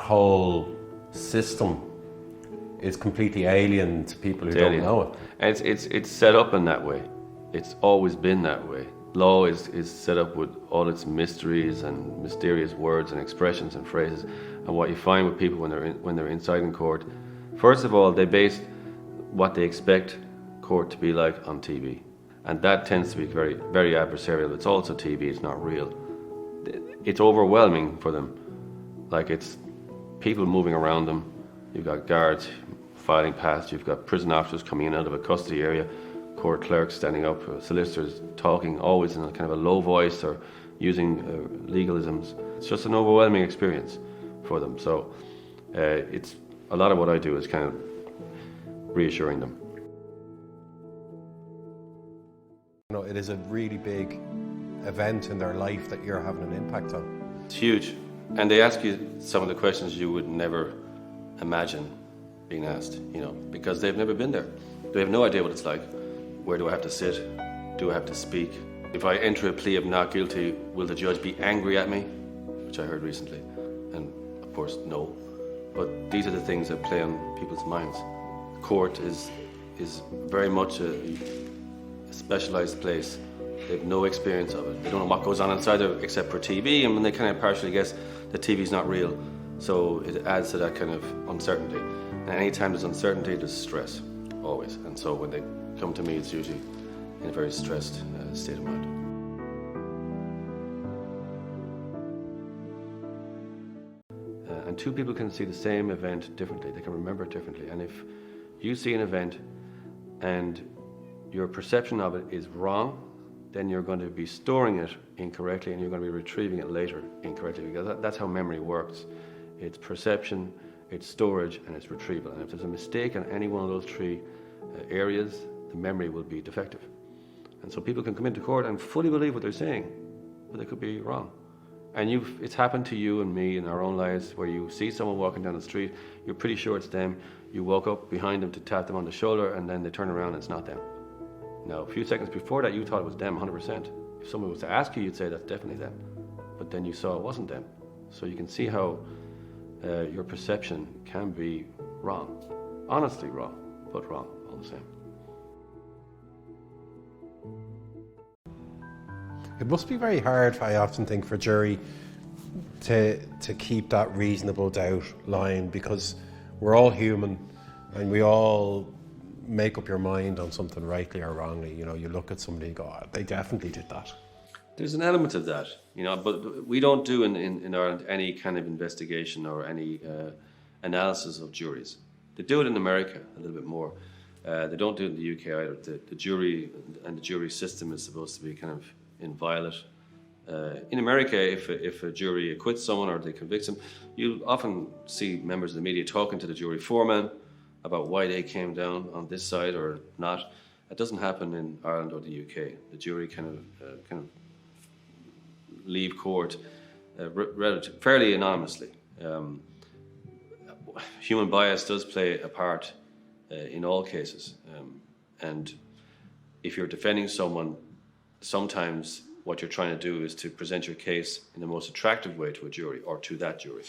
whole system is completely alien to people who don't know it. And it's set up in that way. It's always been that way. Law is set up with all its mysteries and mysterious words and expressions and phrases. And what you find with people when they're inside in court, first of all, they base what they expect court to be like on TV. And that tends to be very, very adversarial. It's also TV, it's not real. It's overwhelming for them. Like, it's people moving around them. You've got guards filing past, you've got prison officers coming in out of a custody area, court clerks standing up, solicitors talking always in a kind of a low voice or using legalisms. It's just an overwhelming experience for them. So it's a lot of what I do is kind of reassuring them. You know, it is a really big event in their life that you're having an impact on. It's huge. And they ask you some of the questions you would never imagine being asked, you know, because they've never been there. They have no idea what it's like. Where do I have to sit? Do I have to speak? If I enter a plea of not guilty, will the judge be angry at me? Which I heard recently. And of course, no. But these are the things that play on people's minds. Court is very much a specialized place. They have no experience of it. They don't know what goes on inside there except for TV, and when they kind of partially guess that TV's not real. So it adds to that kind of uncertainty. And anytime there's uncertainty, there's stress, always. And so when they come to me, it's usually in a very stressed state of mind. And two people can see the same event differently. They can remember it differently. And if you see an event and your perception of it is wrong, then you're going to be storing it incorrectly and you're going to be retrieving it later incorrectly, because that's how memory works. It's perception, it's storage, and it's retrieval. And if there's a mistake in any one of those three areas, the memory will be defective. And so people can come into court and fully believe what they're saying, but they could be wrong. And it's happened to you and me in our own lives, where you see someone walking down the street, you're pretty sure it's them, you walk up behind them to tap them on the shoulder, and then they turn around and it's not them. Now, a few seconds before that, you thought it was them 100%. If someone was to ask you, you'd say that's definitely them. But then you saw it wasn't them. So you can see how your perception can be wrong. Honestly wrong, but wrong all the same. It must be very hard, I often think, for a jury to keep that reasonable doubt line, because we're all human and we all make up your mind on something rightly or wrongly. You know, you look at somebody and go, oh, they definitely did that. There's an element of that, you know, but we don't do in Ireland any kind of investigation or any analysis of juries. They do it in America a little bit more. They don't do it in the UK either. The jury and the jury system is supposed to be kind of inviolate. In America, if a jury acquits someone or they convict them, you'll often see members of the media talking to the jury foreman about why they came down on this side or not. That doesn't happen in Ireland or the UK. The jury kind of leave court fairly anonymously. Human bias does play a part in all cases. And if you're defending someone, sometimes what you're trying to do is to present your case in the most attractive way to a jury or to that jury.